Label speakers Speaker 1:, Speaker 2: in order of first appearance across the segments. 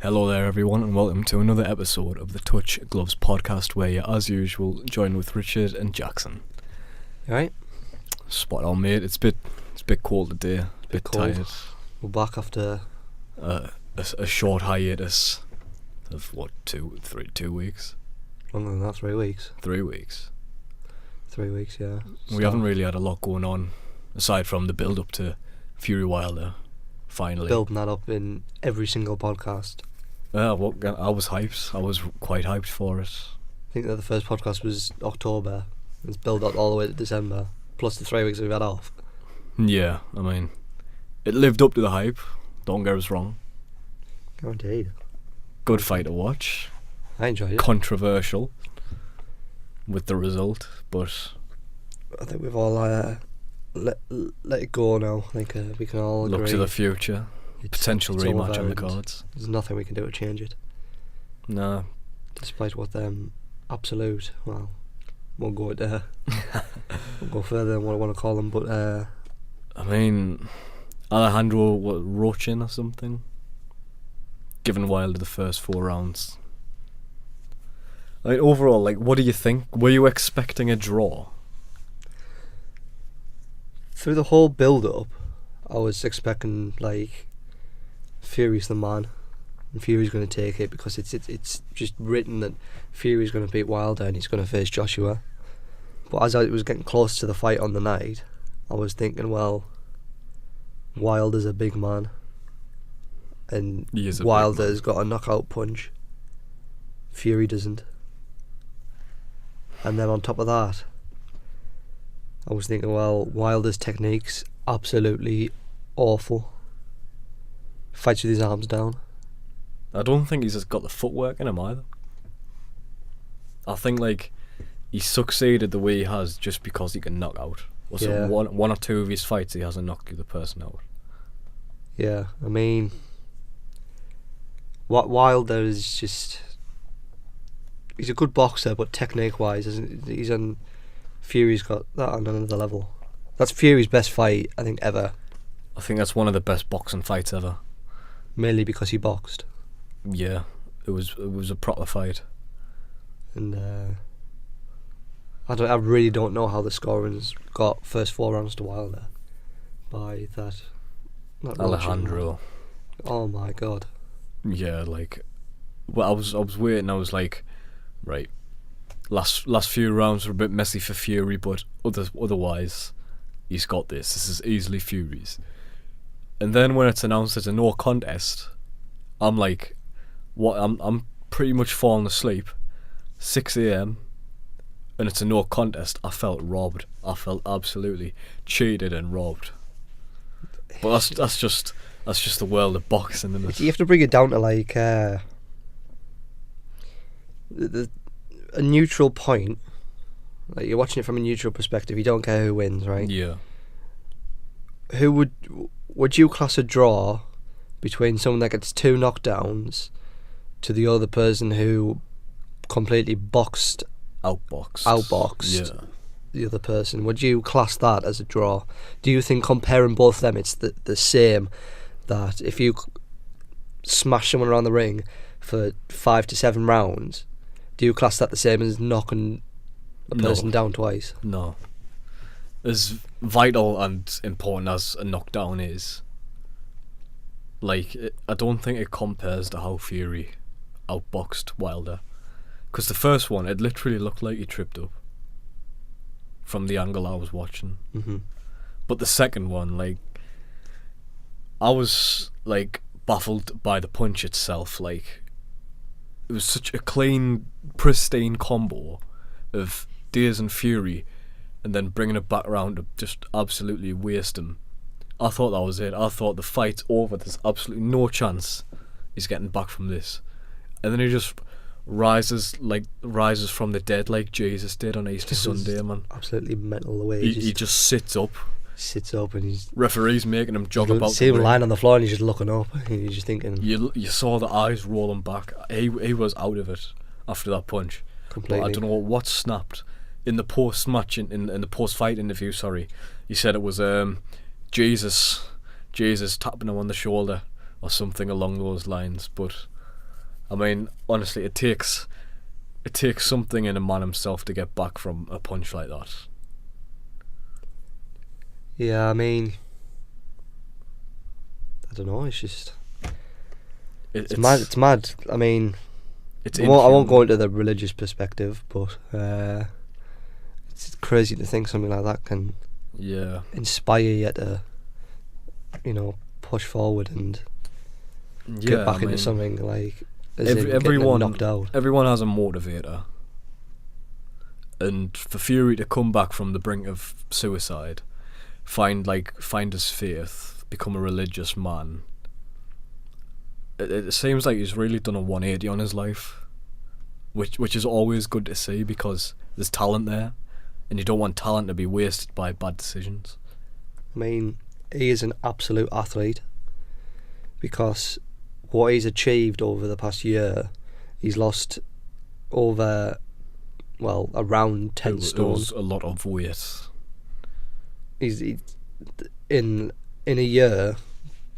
Speaker 1: Hello there everyone and welcome to another episode of the Touch Gloves podcast where you're as usual joined with Richard and Jackson.
Speaker 2: Right?
Speaker 1: Spot on mate, it's a bit cold today, a bit
Speaker 2: cold.
Speaker 1: tired.
Speaker 2: We're back after
Speaker 1: A short hiatus of 2 weeks?
Speaker 2: longer than that, 3 weeks.
Speaker 1: 3 weeks.
Speaker 2: 3 weeks, yeah.
Speaker 1: We haven't really had a lot going on aside from the build up to Fury Wilder, finally.
Speaker 2: Building that up in every single podcast.
Speaker 1: I was hyped, I was quite hyped for it.
Speaker 2: I think that the first podcast was October. It's built up all the way to December, plus the 3 weeks we've had off.
Speaker 1: Yeah, I mean, it lived up to the hype, don't get us wrong.
Speaker 2: Guaranteed.
Speaker 1: Good fight to watch.
Speaker 2: I enjoyed it.
Speaker 1: Controversial with the result, but
Speaker 2: I think we've all let it go now. I think we can all agree.
Speaker 1: look to the future. Potential
Speaker 2: it's
Speaker 1: rematch
Speaker 2: over
Speaker 1: on the
Speaker 2: and
Speaker 1: cards.
Speaker 2: There's nothing we can do to change it.
Speaker 1: Nah.
Speaker 2: Despite what absolute, well, won't go there. Won't go further than what I want to call them, but
Speaker 1: I mean, Alejandro Rochin or something, given Wilder the first 4 rounds. I mean, overall, what do you think? Were you expecting a draw?
Speaker 2: through the whole build-up, I was expecting Fury's the man, and Fury's going to take it because it's just written that Fury's going to beat Wilder and he's going to face Joshua. But as I was getting close to the fight on the night, I was thinking, well, Wilder's a big man, and Wilder's got a knockout punch. Fury doesn't. And then on top of that, I was thinking, well, Wilder's technique's absolutely awful. Fights with his arms down.
Speaker 1: I don't think he's just got the footwork in him either. I think he succeeded the way he has just because he can knock out. So one or two of his fights he hasn't knocked the other person out.
Speaker 2: Yeah, I mean, Wilder is just, he's a good boxer, but technique wise he's on, Fury's got that on another level. That's Fury's best fight I think ever.
Speaker 1: I think that's one of the best boxing fights ever.
Speaker 2: Mainly because he boxed.
Speaker 1: Yeah, it was a proper fight.
Speaker 2: And I really don't know how the scoring's got first 4 rounds to Wilder by that
Speaker 1: Alejandro.
Speaker 2: Oh my god.
Speaker 1: Yeah, well, I was waiting. I was like, right, last few rounds were a bit messy for Fury, but otherwise, he's got this. This is easily Fury's. And then when it's announced as a no contest, I'm like, what? I'm pretty much falling asleep. 6 a.m. and it's a no contest. I felt robbed. I felt absolutely cheated and robbed. But that's just the world of boxing, isn't it?
Speaker 2: You have to bring it down to a neutral point. You're watching it from a neutral perspective. You don't care who wins, right?
Speaker 1: Yeah.
Speaker 2: Who would you class a draw between someone that gets 2 knockdowns to the other person who completely outboxed the other person? Would you class that as a draw? Do you think comparing both of them it's the same, that if you smash someone around the ring for 5 to 7 rounds, do you class that the same as knocking a person down twice?
Speaker 1: No. As vital and important as a knockdown is, I don't think it compares to how Fury outboxed Wilder. Because the first one, it literally looked like he tripped up from the angle I was watching.
Speaker 2: Mm-hmm.
Speaker 1: But the second one, I was baffled by the punch itself. It was such a clean, pristine combo of Diaz and Fury, and then bringing it back around to just absolutely waste him. I thought that was it. I thought the fight's over. There's absolutely no chance he's getting back from this. And then he just rises from the dead like Jesus did on Easter Sunday, man.
Speaker 2: Absolutely mental the way
Speaker 1: he just sits up
Speaker 2: and he's
Speaker 1: referee's making him jog about.
Speaker 2: See him lying on the floor and he's just looking up and you're just thinking.
Speaker 1: You saw the eyes rolling back. He was out of it after that punch.
Speaker 2: Completely.
Speaker 1: But I don't know what snapped. In the post-match, in the post-fight interview, he said it was Jesus tapping him on the shoulder or something along those lines. But I mean, honestly, it takes something in a man himself to get back from a punch like that.
Speaker 2: Yeah, I mean, I don't know. It's just it's mad. It's mad. I mean, I won't go into the religious perspective, but it's crazy to think something like that can inspire you to, push forward and get back into something like everyone knocked out.
Speaker 1: Everyone has a motivator, and for Fury to come back from the brink of suicide, find his faith, become a religious man. It seems like he's really done a 180 on his life, which is always good to see because there's talent there, and you don't want talent to be wasted by bad decisions.
Speaker 2: I mean, he is an absolute athlete because what he's achieved over the past year, he's lost around 10 stone.
Speaker 1: It was a lot of weight.
Speaker 2: He's in a year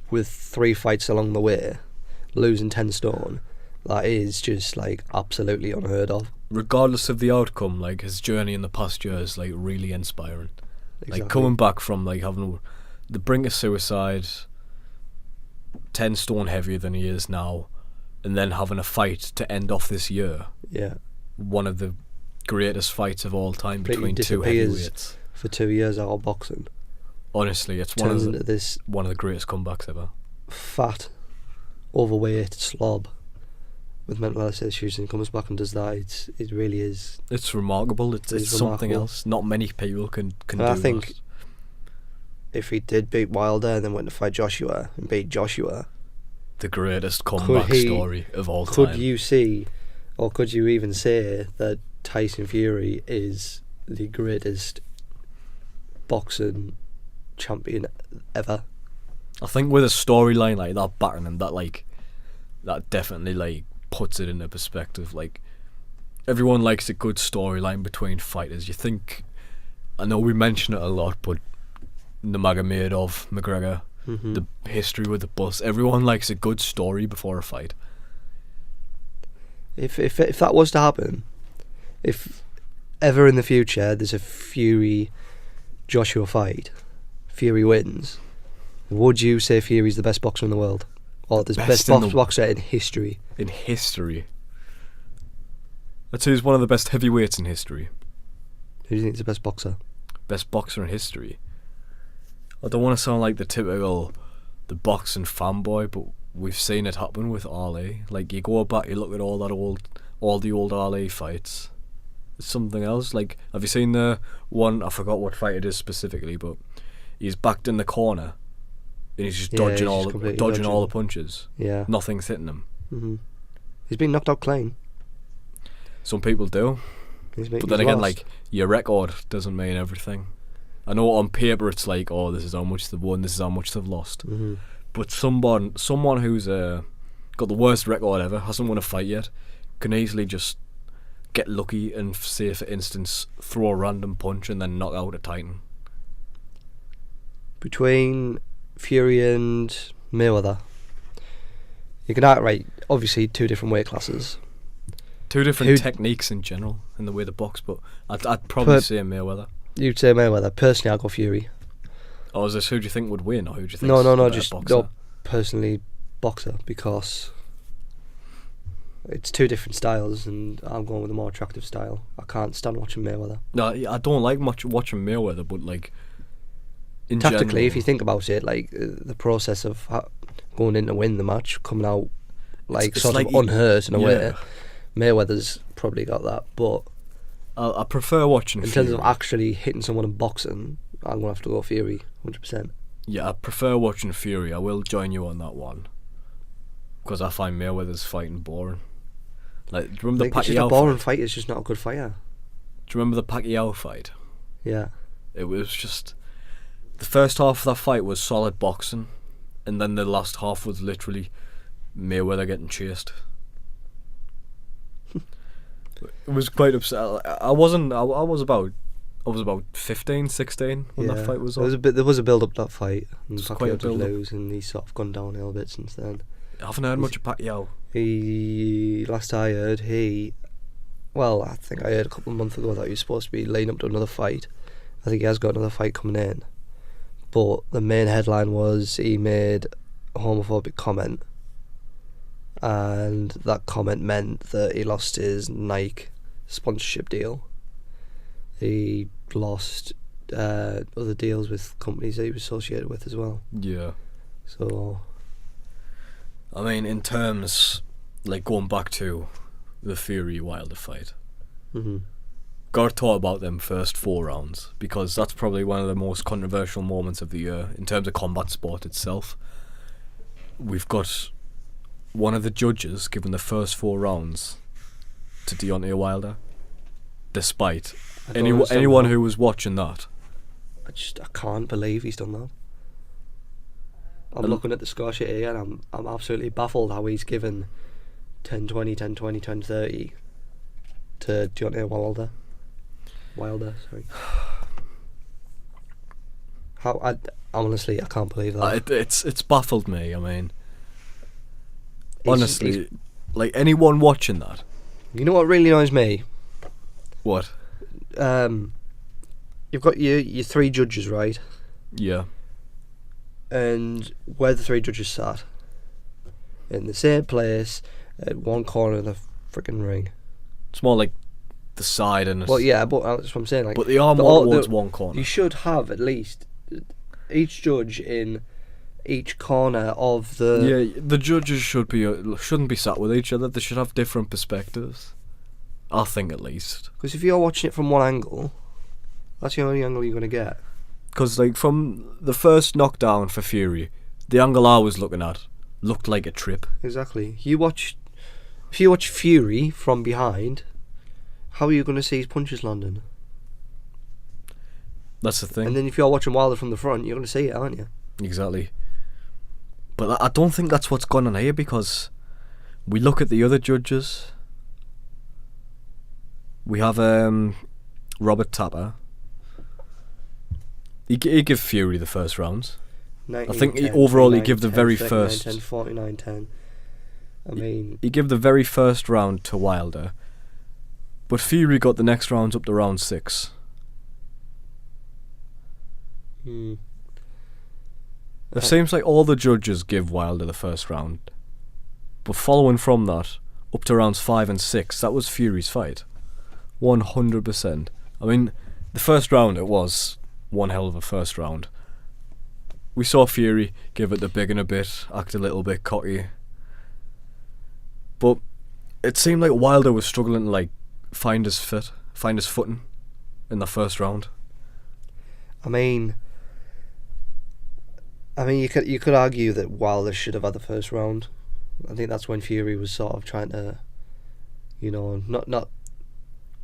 Speaker 2: with 3 fights along the way, losing 10 stone. That is just absolutely unheard of.
Speaker 1: Regardless of the outcome, his journey in the past year is really inspiring.
Speaker 2: Exactly.
Speaker 1: Coming back from having the brink of suicide, 10 stone heavier than he is now, and then having a fight to end off this year.
Speaker 2: Yeah.
Speaker 1: One of the greatest fights of all time between two
Speaker 2: disappears
Speaker 1: heavyweights.
Speaker 2: For 2 years out of boxing.
Speaker 1: Honestly, it's one of the greatest comebacks ever.
Speaker 2: Fat, overweight slob with mental health issues, and comes back and does that. It really is. It's
Speaker 1: remarkable. It's something else. Not many people can do that.
Speaker 2: I think if he did beat Wilder and then went to fight Joshua and beat Joshua,
Speaker 1: the greatest comeback story of all time.
Speaker 2: Could you see, or could you even say that Tyson Fury is the greatest boxing champion ever?
Speaker 1: I think with a storyline like that backing him, that definitely puts it into perspective. Everyone likes a good storyline between fighters. You think, I know we mention it a lot, but Nurmagomedov, McGregor, the history with the bus. Everyone likes a good story before a fight.
Speaker 2: If that was to happen, if ever in the future there's a Fury Joshua fight, Fury wins, would you say Fury's the best boxer in the world? Or the best boxer in history?
Speaker 1: In history? I'd say he's one of the best heavyweights in history.
Speaker 2: Who do you think is the best boxer?
Speaker 1: Best boxer in history? I don't want to sound like the boxing fanboy, but we've seen it happen with Ali. You go back, you look at all the old Ali fights. It's something else. Have you seen the one? I forgot what fight it is specifically, but he's backed in the corner, and he's just dodging all the punches.
Speaker 2: Yeah,
Speaker 1: nothing's hitting him.
Speaker 2: Mm-hmm. He's been knocked out clean.
Speaker 1: Some people do, but then again, your record doesn't mean everything. I know on paper it's this is how much they've won, this is how much they've lost.
Speaker 2: Mm-hmm.
Speaker 1: But someone who's got the worst record ever, hasn't won a fight yet, can easily just get lucky and, say for instance, throw a random punch and then knock out a Titan.
Speaker 2: Between Fury and Mayweather, you can obviously 2 different weight classes.
Speaker 1: 2 different techniques in general in the way they box, but I'd probably say Mayweather.
Speaker 2: You'd say Mayweather. Personally, I'll go Fury.
Speaker 1: Oh, is this who do you think would win, or who do you think?
Speaker 2: No, just boxer? Personally, boxer, because it's 2 different styles, and I'm going with a more attractive style. I can't stand watching Mayweather.
Speaker 1: No, I don't like much watching Mayweather, but in
Speaker 2: tactically,
Speaker 1: general,
Speaker 2: if you think about it, the process of going in to win the match, coming out it's unhurt in a way. Mayweather's probably got that, but
Speaker 1: I prefer watching
Speaker 2: in
Speaker 1: Fury.
Speaker 2: terms of actually hitting someone in boxing, I'm gonna have to go Fury 100%.
Speaker 1: Yeah, I prefer watching Fury. I will join you on that one, because I find Mayweather's fighting boring. Do you remember the Pacquiao?
Speaker 2: It's just a boring fight. It's just not a good fighter.
Speaker 1: Do you remember the Pacquiao fight?
Speaker 2: Yeah.
Speaker 1: It was just the first half of that fight was solid boxing, and then the last half was literally Mayweather getting chased. It was quite upset. I was about 15, 16 when that fight was on.
Speaker 2: There was a build up to that fight, and Pacquiao did lose, and he's sort of gone downhill a bit since then.
Speaker 1: I haven't heard much of Pacquiao.
Speaker 2: Last I heard, I think I heard a couple of months ago that he was supposed to be laying up to another fight. I think he has got another fight coming in. But the main headline was he made a homophobic comment, and that comment meant that he lost his Nike sponsorship deal. He lost other deals with companies that he was associated with as well.
Speaker 1: Yeah.
Speaker 2: So,
Speaker 1: I mean, in terms, like, going back to the Fury Wilder fight, gotta talk about them first 4 rounds, because that's probably one of the most controversial moments of the year in terms of combat sport itself. We've got one of the judges giving the first 4 rounds to Deontay Wilder, despite anyone who was watching that.
Speaker 2: I can't believe he's done that. I'm looking at the score sheet here, and I'm absolutely baffled how he's given 10-20, 10-20, 10-30 to Deontay Wilder. Sorry. Honestly, I can't believe that.
Speaker 1: It's baffled me. I mean, honestly, like, anyone watching that.
Speaker 2: You know what really annoys me?
Speaker 1: What?
Speaker 2: You've got your 3 judges, right?
Speaker 1: Yeah.
Speaker 2: And where the 3 judges sat, in the same place at one corner of the freaking ring.
Speaker 1: It's more like the side and.
Speaker 2: Well, yeah, but that's what I'm saying. Like,
Speaker 1: but they are more towards one corner.
Speaker 2: You should have at least each judge in each corner of the.
Speaker 1: Yeah, the judges shouldn't be sat with each other. They should have different perspectives. I think, at least.
Speaker 2: Because if you're watching it from one angle, that's the only angle you're going to get.
Speaker 1: Because, like, from the first knockdown for Fury, the angle I was looking at looked like a trip.
Speaker 2: Exactly. If you watch Fury from behind, how are you going to see his punches landing?
Speaker 1: That's the thing.
Speaker 2: And then if you're watching Wilder from the front, you're going to see it, aren't you?
Speaker 1: Exactly. But I don't think that's what's gone on here, because we look at the other judges. We have Robert Tapper. He gave Fury the first rounds.
Speaker 2: 19,
Speaker 1: I think
Speaker 2: 10,
Speaker 1: overall
Speaker 2: 29,
Speaker 1: he gave the
Speaker 2: 10,
Speaker 1: very
Speaker 2: 39,
Speaker 1: first.
Speaker 2: 10, 49, 10. I mean,
Speaker 1: he gave the very first round to Wilder, but Fury got the next rounds up to round 6. It seems like all the judges give Wilder the first round, but following from that, up to rounds 5 and 6, that was Fury's fight. 100%. I mean, the first round, it was one hell of a first round. We saw Fury give it the big and a bit, act a little bit cocky, but it seemed like Wilder was struggling to, like, find his footing in the first round.
Speaker 2: I mean, you could argue that Wilder should have had the first round. I think that's when Fury was sort of trying to, not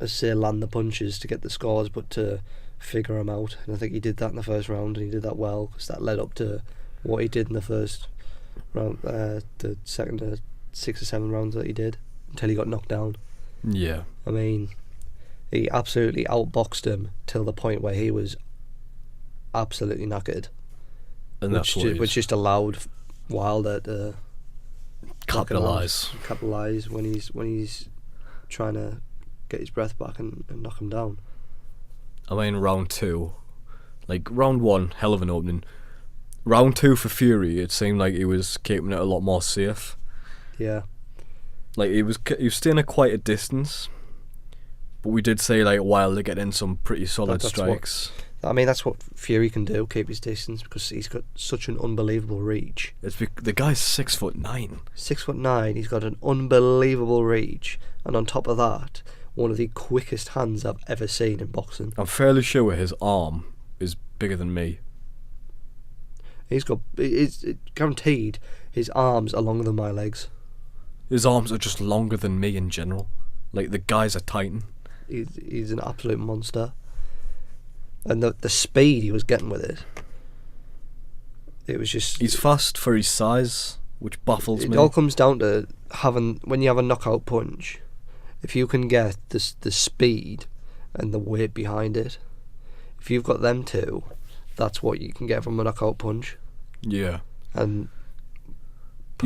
Speaker 2: as say land the punches to get the scores, but to figure them out. And I think he did that in the first round, and he did that well, because that led up to what he did in the first round, the second 6 or 7 rounds that he did, until he got knocked down.
Speaker 1: Yeah.
Speaker 2: I mean, he absolutely outboxed him till the point where he was absolutely knackered,
Speaker 1: and
Speaker 2: which just allowed Wilder to
Speaker 1: capitalise
Speaker 2: when he's trying to get his breath back and knock him down.
Speaker 1: I mean, round 2, like, round 1, hell of an opening. Round 2 for Fury, it seemed like he was keeping it a lot more safe.
Speaker 2: Yeah.
Speaker 1: Like, he was staying at quite a distance, but we did say, like, Wilder getting some pretty solid strikes.
Speaker 2: That's what Fury can do, keep his distance, because he's got such an unbelievable reach.
Speaker 1: The guy's 6'9".
Speaker 2: 6'9", he's got an unbelievable reach, and on top of that, one of the quickest hands I've ever seen in boxing.
Speaker 1: I'm fairly sure his arm is bigger than me.
Speaker 2: It's guaranteed his arms are longer than my legs.
Speaker 1: His arms are just longer than me in general. Like, the guy's a titan.
Speaker 2: He's an absolute monster. And the speed he was getting with it was just...
Speaker 1: He's fast for his size, which baffles me.
Speaker 2: It all comes down to when you have a knockout punch, if you can get the speed and the weight behind it, if you've got them two, that's what you can get from a knockout punch.
Speaker 1: Yeah.
Speaker 2: And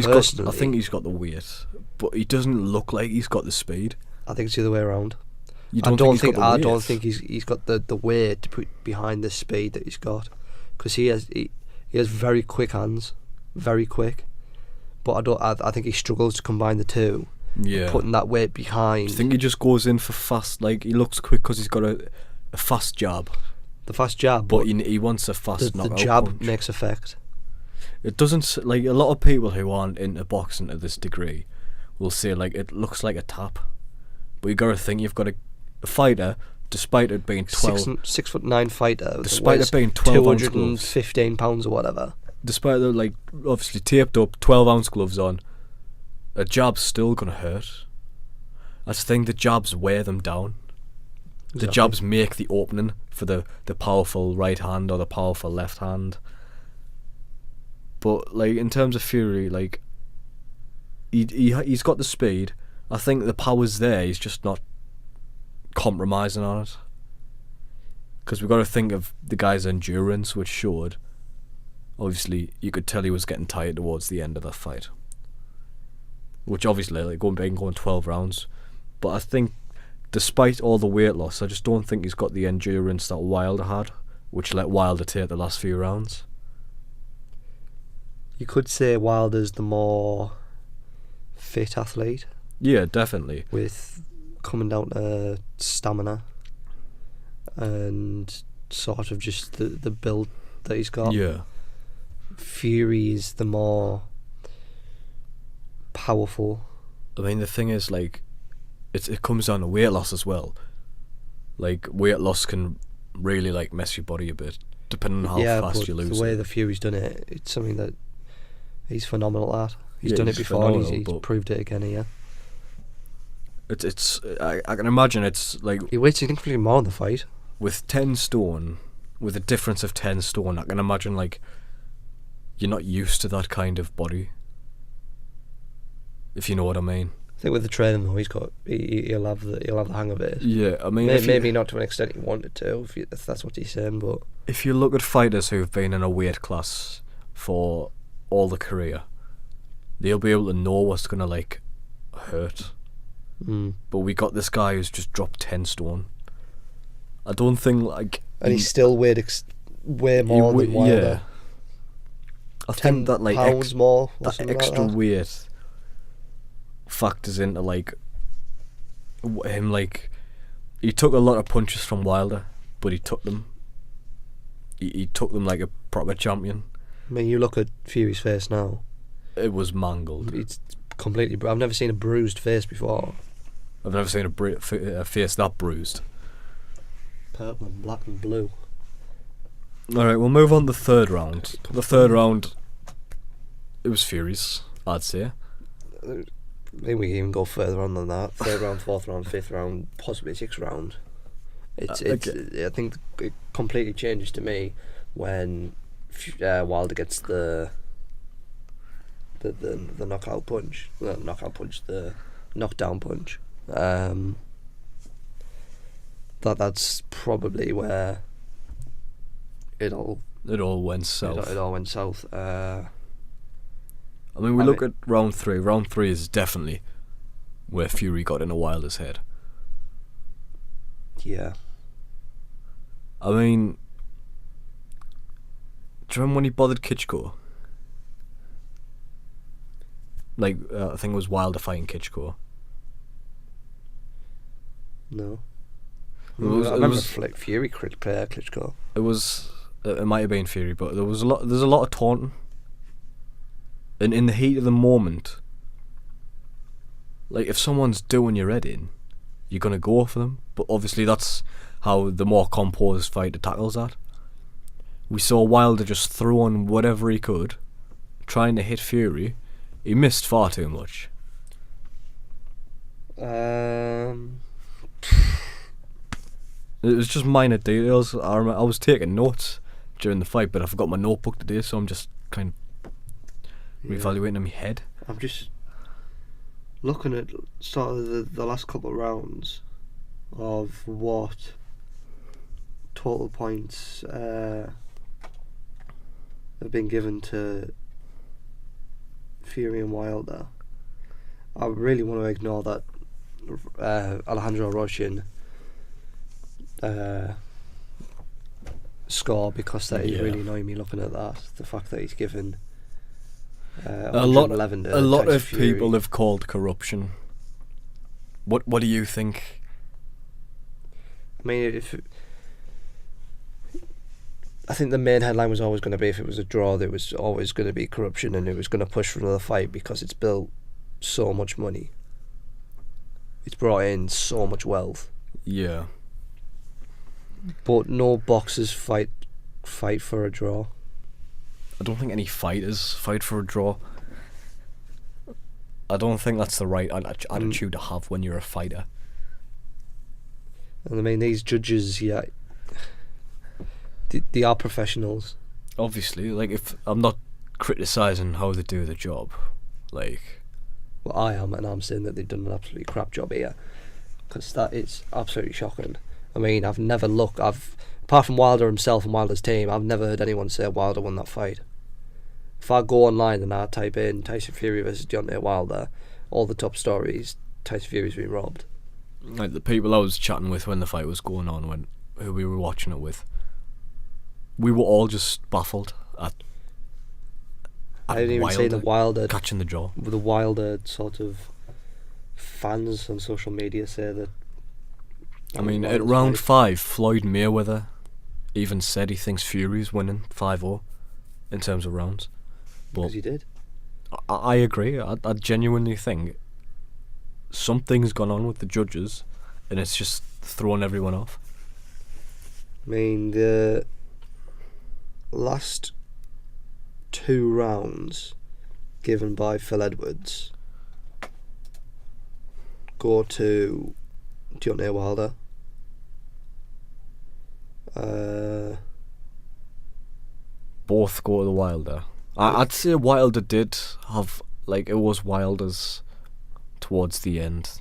Speaker 2: personally,
Speaker 1: I think he's got the weight, but he doesn't look like he's got the speed.
Speaker 2: I think it's the other way around.
Speaker 1: You don't think he's got the weight?
Speaker 2: I don't think he's got the weight to put behind the speed that he's got, because he has very quick hands, very quick. But I think he struggles to combine the two.
Speaker 1: Yeah.
Speaker 2: Putting that weight behind.
Speaker 1: Do you think he just goes in for fast? Like, he looks quick because he's got a fast jab.
Speaker 2: The fast jab,
Speaker 1: but he wants a fast
Speaker 2: the
Speaker 1: knockout
Speaker 2: jab
Speaker 1: punch.
Speaker 2: makes effect.
Speaker 1: It doesn't, like, a lot of people who aren't into boxing to this degree will say, like, it looks like a tap. But you gotta think, you've got a fighter, despite it being 12...
Speaker 2: 6'9" fighter.
Speaker 1: Despite it being 12 ounce gloves.
Speaker 2: 215 pounds or whatever.
Speaker 1: Despite the, like, obviously taped up 12 ounce gloves on, a jab's still gonna hurt. I just think the jabs wear them down.
Speaker 2: Exactly.
Speaker 1: The jabs make the opening for the powerful right hand or the powerful left hand. But, like, in terms of Fury, like, he's got the speed. I think the power's there, he's just not compromising on it. Because we've got to think of the guy's endurance, which showed. Obviously, you could tell he was getting tired towards the end of the fight. Which obviously, like, going 12 rounds. But I think, despite all the weight loss, I just don't think he's got the endurance that Wilder had, which let Wilder take the last few rounds.
Speaker 2: You could say Wilder's the more fit athlete.
Speaker 1: Yeah, definitely.
Speaker 2: With coming down to stamina and sort of just the build that he's got.
Speaker 1: Yeah.
Speaker 2: Fury is the more powerful.
Speaker 1: I mean, the thing is, like, it comes down to weight loss as well. Like, weight loss can really, like, mess your body a bit, depending on how fast you lose it.
Speaker 2: The way the Fury's done it, it's something that he's phenomenal at. He's done it
Speaker 1: he's
Speaker 2: before, and he's
Speaker 1: but
Speaker 2: proved it again here.
Speaker 1: I can imagine it's like...
Speaker 2: He weighs significantly more in the fight.
Speaker 1: With 10 stone, with a difference of 10 stone, I can imagine, like, you're not used to that kind of body. If you know what I mean.
Speaker 2: I think with the training though, he'll have the hang of it.
Speaker 1: Yeah, I mean,
Speaker 2: maybe not to an extent he wanted to, if that's what he's saying. But
Speaker 1: if you look at fighters who've been in a weight class for all the career, they'll be able to know what's gonna, like, hurt. But we got this guy who's just dropped 10 stone. I don't think, like,
Speaker 2: and he's still weighed way more than Wilder.
Speaker 1: Yeah. I think that, like,
Speaker 2: pounds more.
Speaker 1: That extra
Speaker 2: like that.
Speaker 1: weight factors into, like, him, like, he took a lot of punches from Wilder, but he took them. He took them like a proper champion.
Speaker 2: I mean, you look at Fury's face now.
Speaker 1: It was mangled.
Speaker 2: It's completely. I've never seen a bruised face before.
Speaker 1: I've never seen a face that bruised.
Speaker 2: Purple and black and blue.
Speaker 1: Alright, we'll move on to the third round. The third round, it was Fury's, I'd say.
Speaker 2: Maybe we can even go further on than that. Third round, fourth round, fifth round, possibly sixth round. I think it completely changes to me when Wilder gets the knockout punch. Well, knockout punch, the knockdown punch. That's probably where it all
Speaker 1: went south.
Speaker 2: It all went south.
Speaker 1: I mean, look at round three. Round three is definitely where Fury got into Wilder's head.
Speaker 2: Yeah.
Speaker 1: I mean, do you remember when he bothered Klitschko? Like, I think it was Wilder fighting Klitschko.
Speaker 2: No.
Speaker 1: I remember
Speaker 2: Fury Klitschko.
Speaker 1: It might have been Fury, but there's a lot of taunting. And in the heat of the moment, like, if someone's doing your head in, you're gonna go for them. But obviously that's how the more composed fighter tackles that. We saw Wilder just throwing whatever he could, trying to hit Fury. He missed far too much. It was just minor details. I was taking notes during the fight, but I forgot my notebook today, so I'm just kind of reevaluating in my head.
Speaker 2: I'm just looking at sort of the last couple of rounds of what total points have been given to Fury and Wilder, I really want to ignore that Alejandro Roshin score, because that is really annoying me looking at that. The fact that he's given
Speaker 1: a lot
Speaker 2: 111 to
Speaker 1: a lot
Speaker 2: Tyson
Speaker 1: of
Speaker 2: Fury.
Speaker 1: people have called corruption. What do you think?
Speaker 2: I mean, I think the main headline was always going to be, if it was a draw, there was always going to be corruption, and it was going to push for another fight because it's built so much money. It's brought in so much wealth.
Speaker 1: Yeah.
Speaker 2: But no boxers fight for a draw.
Speaker 1: I don't think any fighters fight for a draw. I don't think that's the right attitude to have when you're a fighter.
Speaker 2: And I mean, these judges, yeah, they are professionals.
Speaker 1: Obviously, like, if I'm not criticising how they do the job, like,
Speaker 2: Well, I am, and I'm saying that they've done an absolutely crap job here, because that is absolutely shocking. I mean, apart from Wilder himself and Wilder's team, I've never heard anyone say Wilder won that fight. If I go online and I type in Tyson Fury versus Deontay Wilder, all the top stories, Tyson Fury's been robbed.
Speaker 1: like the people I was chatting with when the fight was going on, who we were watching it with, we were all just baffled at
Speaker 2: I didn't even say the Wilder
Speaker 1: catching the jaw.
Speaker 2: The Wilder sort of fans on social media say that.
Speaker 1: I mean, at
Speaker 2: Wilder's
Speaker 1: round
Speaker 2: fight-
Speaker 1: 5, Floyd Mayweather even said he thinks Fury's winning 5-0 in terms of rounds. But
Speaker 2: because he did.
Speaker 1: I agree. I genuinely think something's gone on with the judges, and it's just thrown everyone off.
Speaker 2: I mean, the last 2 rounds given by Phil Edwards go to Deontay Wilder.
Speaker 1: Both go to the Wilder. I'd say Wilder did have, like, it was Wilder's towards the end.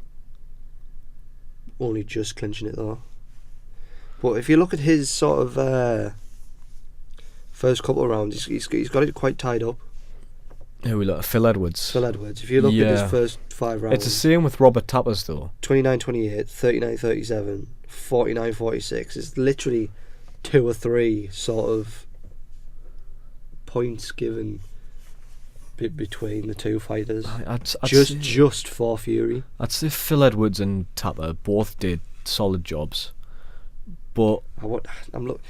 Speaker 2: Only just clinching it though. But if you look at his sort of first couple of rounds, he's got it quite tied up.
Speaker 1: Who we look at? Phil Edwards.
Speaker 2: Phil Edwards. If you look at
Speaker 1: Yeah.
Speaker 2: his first 5 rounds,
Speaker 1: It's the same with Robert Tappers though.
Speaker 2: 29-28, 39-37, 49-46. It's literally 2 or 3 sort of points given between the two fighters.
Speaker 1: I'd
Speaker 2: Just for Fury.
Speaker 1: I'd say Phil Edwards and Tapper both did solid jobs, but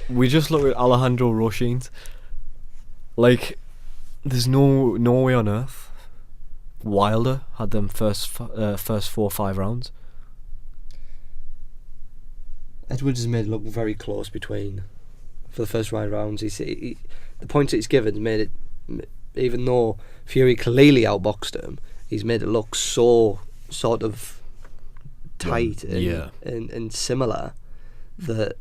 Speaker 1: we just look at Alejandro Roshin. Like, there's no way on earth Wilder had them first 4 or 5 rounds.
Speaker 2: Edwards has made it look very close between for the first 5 rounds. The points that he's given made it, even though Fury clearly outboxed him, he's made it look so sort of tight and similar that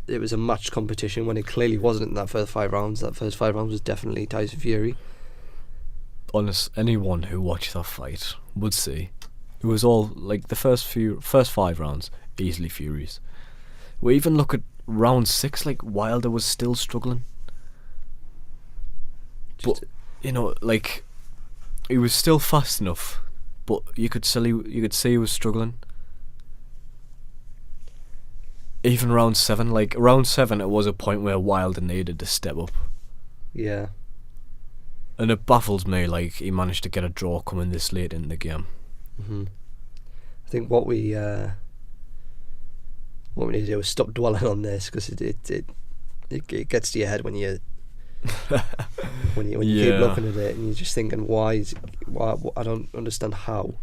Speaker 2: it was a matched competition when it clearly wasn't in that first 5 rounds. That first 5 rounds was definitely Tyson Fury.
Speaker 1: Anyone who watched that fight would see it was all, like, the first 5 rounds easily Fury's. We even look at round 6, like, Wilder was still struggling. But, you know, like, he was still fast enough, but you could see he was struggling. Even round 7, it was a point where Wilder needed to step up.
Speaker 2: Yeah.
Speaker 1: And it baffles me, like, he managed to get a draw coming this late in the game.
Speaker 2: Mm-hmm. I think what we need to do is stop dwelling on this, because it gets to your head when you when you keep looking at it and you're just thinking, why I don't understand how.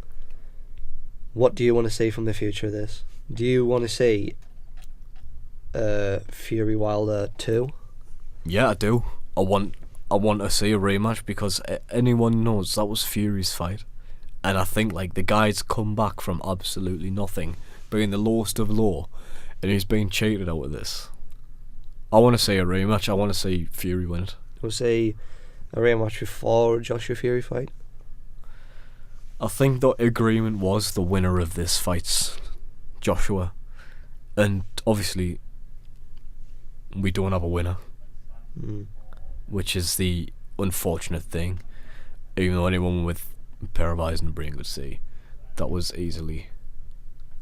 Speaker 2: What do you want to see from the future of this? Do you want to see Fury Wilder 2?
Speaker 1: Yeah, I do. I want to see a rematch, because anyone knows that was Fury's fight, and I think, like, the guy's come back from absolutely nothing, being the lowest of low, and he's being cheated out of this. I want to see a rematch. I want to see Fury win it.
Speaker 2: We'll see a rematch before Joshua Fury fight.
Speaker 1: I think the agreement was the winner of this fight's Joshua, and obviously we don't have a winner, which is the unfortunate thing. Even though anyone with a pair of eyes and a brain could see, that was easily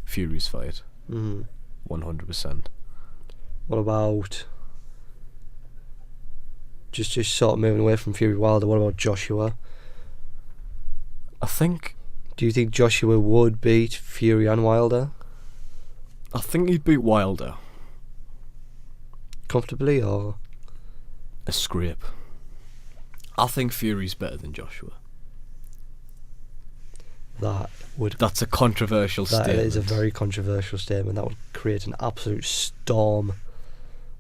Speaker 1: Fury's fight. 100%.
Speaker 2: What about just sort of moving away from Fury Wilder? What about Joshua?
Speaker 1: I think
Speaker 2: Do you think Joshua would beat Fury and Wilder
Speaker 1: he'd beat Wilder.
Speaker 2: comfortably, or
Speaker 1: A scrape. I think Fury's better than Joshua. That's a controversial
Speaker 2: that
Speaker 1: statement.
Speaker 2: is a very controversial statement. That would create an absolute storm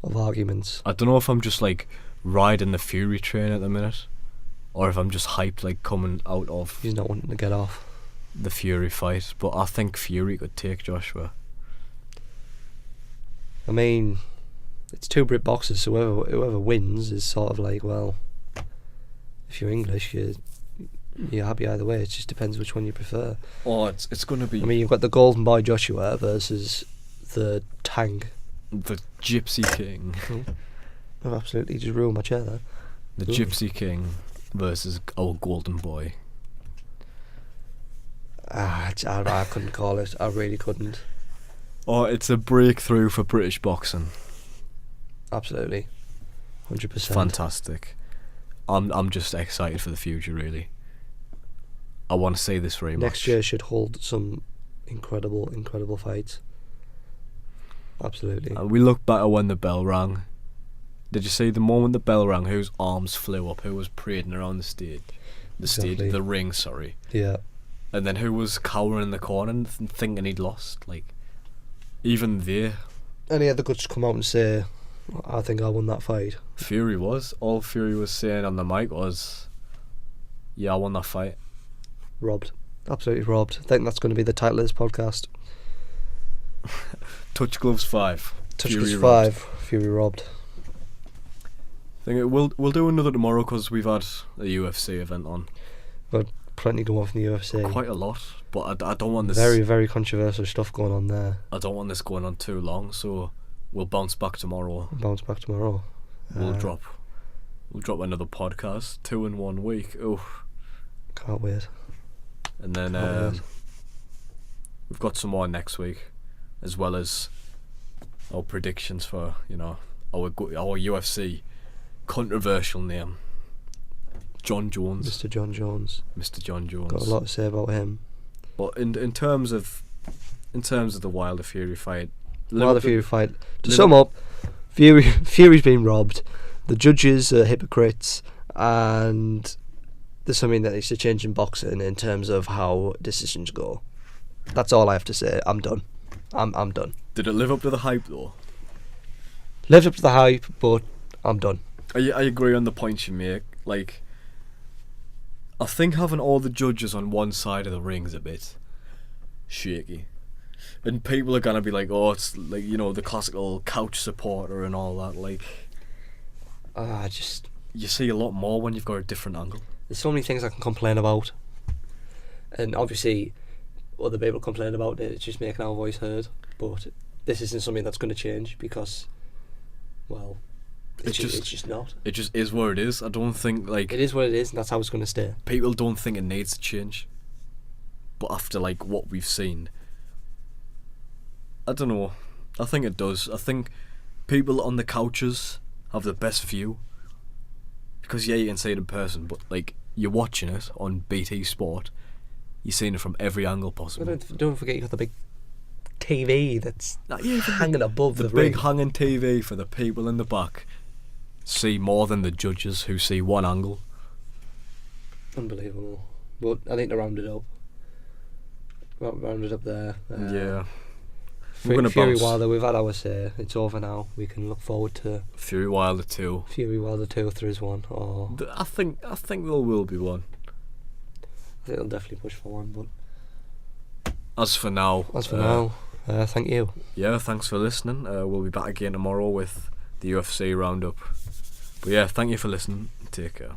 Speaker 2: of arguments.
Speaker 1: I don't know if I'm just like riding the Fury train at the minute, or if I'm just hyped like coming out of
Speaker 2: He's not wanting to get off.
Speaker 1: the Fury fight, but I think Fury could take Joshua.
Speaker 2: I mean, it's two Brit boxers, so whoever wins is sort of like, well, if you're English, you're happy either way. It just depends which one you prefer.
Speaker 1: Oh, it's gonna be
Speaker 2: I mean, you've got the Golden Boy Joshua versus the Tank.
Speaker 1: the Gypsy King.
Speaker 2: I've absolutely just ruined my chair there.
Speaker 1: The
Speaker 2: Ooh.
Speaker 1: Gypsy King versus our Golden Boy.
Speaker 2: I couldn't call it. I really couldn't.
Speaker 1: Oh, it's a breakthrough for British boxing.
Speaker 2: Absolutely, 100%.
Speaker 1: Fantastic. I'm just excited for the future, really. I want to see this very much.
Speaker 2: Next year should hold some incredible fights. Absolutely.
Speaker 1: We look better when the bell rang. Did you see the moment the bell rang? Whose arms flew up? Who was parading around the stage?
Speaker 2: Exactly.
Speaker 1: The ring. Sorry.
Speaker 2: Yeah.
Speaker 1: And then who was cowering in the corner and thinking he'd lost? Like, even there,
Speaker 2: Any other could just come out and say, I think I won that fight.
Speaker 1: Fury was. All Fury was saying on the mic was, "Yeah, I won that fight."
Speaker 2: Robbed. Absolutely robbed. I think that's going to be the title of this podcast.
Speaker 1: Touch Gloves 5.
Speaker 2: Touch
Speaker 1: Fury
Speaker 2: Gloves
Speaker 1: robbed.
Speaker 2: 5. Fury robbed.
Speaker 1: I think we'll do another tomorrow because we've had a UFC event on.
Speaker 2: Plenty going on from the UFC.
Speaker 1: Quite a lot, but I don't want this.
Speaker 2: Very, very controversial stuff going on there.
Speaker 1: I don't want this going on too long, so we'll bounce back tomorrow.
Speaker 2: Bounce back tomorrow.
Speaker 1: We'll drop another podcast 2 in 1 week. Oh,
Speaker 2: Can't wait.
Speaker 1: and then
Speaker 2: Can't wait.
Speaker 1: we've got some more next week, as well as our predictions for our UFC controversial name, John Jones.
Speaker 2: Mr. John Jones.
Speaker 1: Mr. John Jones.
Speaker 2: Got a lot to say about him.
Speaker 1: But in terms of the Wilder Fury fight,
Speaker 2: Wilder Fury fight. To sum up, Fury's been robbed. The judges are hypocrites, and there's something that needs to change in boxing in terms of how decisions go. That's all I have to say. I'm done. I'm done.
Speaker 1: Did it live up to the hype though?
Speaker 2: Lived up to the hype, but I'm done.
Speaker 1: I agree on the points you make. Like, I think having all the judges on one side of the ring is a bit shaky. And people are gonna be like, oh, it's like, the classical couch supporter and all that. Like, you see a lot more when you've got a different angle.
Speaker 2: There's so many things I can complain about, and obviously other people complain about it. It's just making our voice heard. But this isn't something that's going to change because, well, it's just not.
Speaker 1: It just is what it is. I don't think, like,
Speaker 2: It is what it is, and that's how it's going to stay.
Speaker 1: people don't think it needs to change. But after, like, what we've seen, I don't know. I think it does. I think people on the couches have the best view. Because, yeah, you can see it in person, but, like, you're watching it on BT Sport, you're seeing it from every angle possible.
Speaker 2: Don't forget you got the big TV that's hanging above
Speaker 1: The
Speaker 2: the
Speaker 1: big
Speaker 2: ring.
Speaker 1: hanging TV for the people in the back see more than the judges who see one angle.
Speaker 2: Unbelievable. But I think to round it up. Round it up there.
Speaker 1: Yeah. We're gonna
Speaker 2: Fury
Speaker 1: bounce.
Speaker 2: Wilder, we've had our say. It's over now. We can look forward to
Speaker 1: Fury Wilder 2.
Speaker 2: Fury Wilder 2 if there is one. Or
Speaker 1: I think there will be one.
Speaker 2: I think they'll definitely push for one. But
Speaker 1: As for now,
Speaker 2: thank you.
Speaker 1: yeah, thanks for listening. We'll be back again tomorrow with the UFC roundup. But yeah, thank you for listening. Take care.